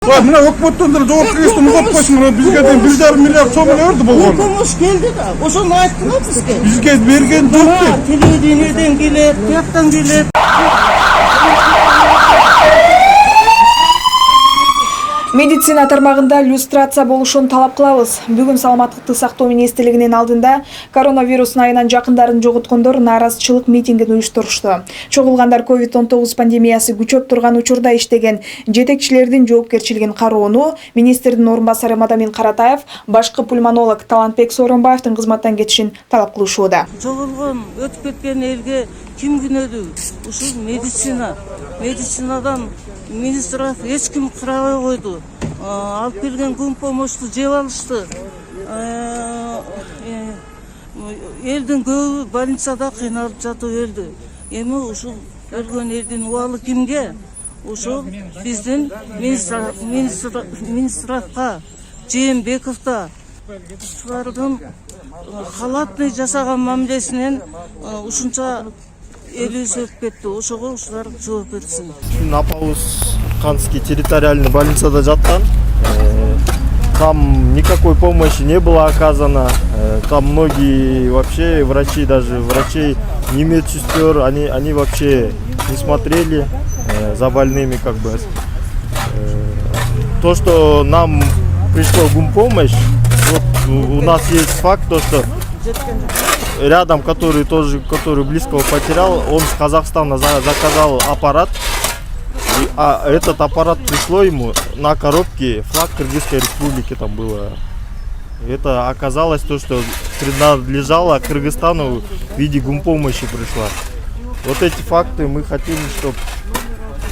Мына өкмөттөн деле жооп кеңештин угуп койсун, бизге де 1,5 миллиард сом берди болгон. Помощь келди да. Ошону айттыңар бизге. Бизге берген жок. Телевидениеден келет, тияктан келет. Медицина тармагында люстрация болушун талап кылабыз. Бүгүн Саламаттыкты сактоо министрлигинин алдында коронавирустун айынан жакындарын жоготкондор нааразычылык митингин уюштурушту. Чогулгандар COVID-19 пандемиясы күчөп турган учурда иштеген жетекчилердин жоопкерчилигин кароону министрдин орун басары Мадамин Каратаев башкы пульмонолог Талантбек Сооронбаевдин кызматтан кетишин талап кылышууда. Чогулган өтүп кеткен элге ким күнөдүү? Ушул медицина. Медицинадан министр эч ким кырабай койду. Алып келген күн помощту жеп алышты. Элдин көбү больницада кыйналып жатып өлдү. Эми ушул өлгөн элдин убалы кимге? Ушул биздин министрга Жээнбековго ушулардын халатный жасаган мамилесинен ушунча эли өсүп кетти. Ошого ушулар жооп берсин. Апабыз Канский территориальный больницада жаткан. Там никакой помощи не было оказано. Там многие вообще врачей, не медсестер, они вообще не смотрели за больными как бы. То, что нам пришла гумпомощь, вот у нас есть факт, то, что рядом, который близкого потерял, он с Казахстана заказал аппарат. А этот аппарат пришло ему на коробке флаг Кыргызской республики там было. Это оказалось то, что принадлежало Кыргызстану в виде гумпомощи пришла. Вот эти факты мы хотим, чтобы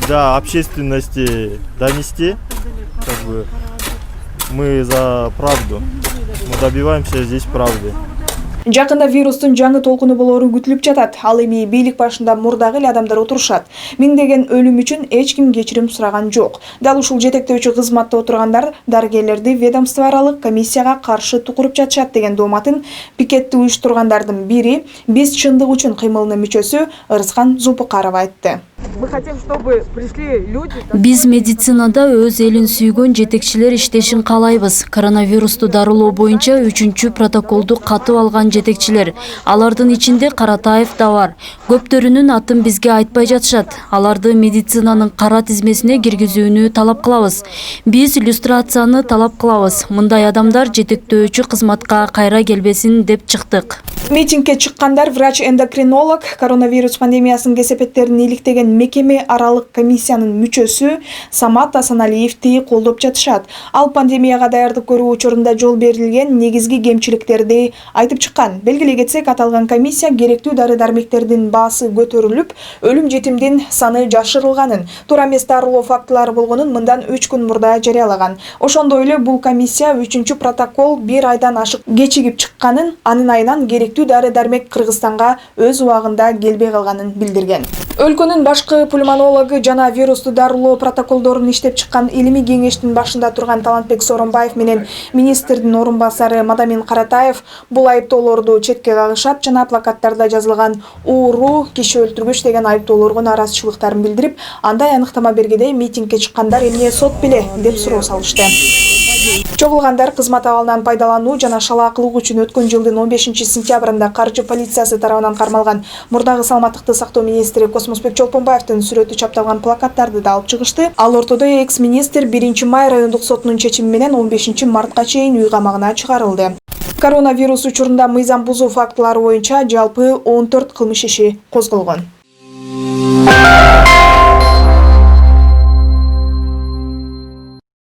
для общественности донести. Как бы мы за правду. Мы добиваемся здесь правды. Жакында вирустун жаңы толкуну болору күтүлүп жатат. Ал эми бийлик башында мурдагы эле адамдар отурушат. Миңдеген өлүм үчүн эч ким кечирим сураган жок. Дал ушул жетектөөчү кызматта отургандар дарыгерлерди ведомство аралык комиссияга каршы тукуруп жатышат деген дооматын пикетти уюштургандардын бири биз чындык үчүн кыймылынын мүчөсү Ырыскан Зулпукаров айтты. Мы хотим, чтобы пришли люди. Биз медицинада өз элин сүйгөн жетекчилер иштешин каалайбыз. Коронавирусту дарылоо боюнча 3-чү протоколду катып алган жетекчилер. Алардын ичинде Каратаев да бар. Көптөрүнүн атын бизге айтпай жатышат. Аларды медицинанын кара тизмесине киргизүүнү талап кылабыз. Биз люстрацияны талап кылабыз. Мындай адамдар жетектөөчү кызматка кайра келбесин деп чыктык. Митингге чыккандар врач-эндокринолог, коронавирус пандемиясынын кесепеттерин иликтеген мекеме аралык комиссиянын мүчөсү Самат Асаналиевди колдоп жатышат. Ал пандемияга даярдык көрүү учурунда жол берилген негизги кемчиликтерди айтып чыккан. Белгилей кетсек, аталган комиссия керектүү дары-дармектердин баасы көтөрүлүп, өлүм жетимдин саны жашырылганын, туура эмес дарылоо фактылары болгонун мындан 3 күн мурда жарыялаган. Ошондой эле бул комиссия 3-чү протокол 1 айдан ашык кечигип чыкканын, анын айынан керектүү дары-дармек Кыргызстанга өз убагында келбей калганын билдирген. Өлкөнүн башкы пульмонологу жана вирусту дарылоо протоколдорун иштеп чыккан илимий кеңештин башында турган Талантбек Сооронбаев менен министрдин орун басары Мадамин Каратаев бул айыптоолорду четке кагышат жана плакаттарда жазылган ууруу киши өлтүргүч деген айыптоолорго нааразычылыктарын билдирип, андай аныктама бергенде митингге чыккандар эмне сот беле деп суроо салышты. Чогулгандар кызмат абалынан пайдалануу жана шалаакылык үчүн өткөн жылдын 15-сентябрында каржы полициясы тарабынан кармалган мурдагы Саламаттыкты сактоо министри Космосбек Чолпонбаевдин сүрөтү чапталган плакаттарды да алып чыгышты. Ал ортодо экс-министр 1-май райондук сотунун чечими менен 15-мартка чейин үй камагына чыгарылды. Коронавирус учурунда мыйзам бузуу фактылары боюнча жалпы 14 кылмыш иши козголгон.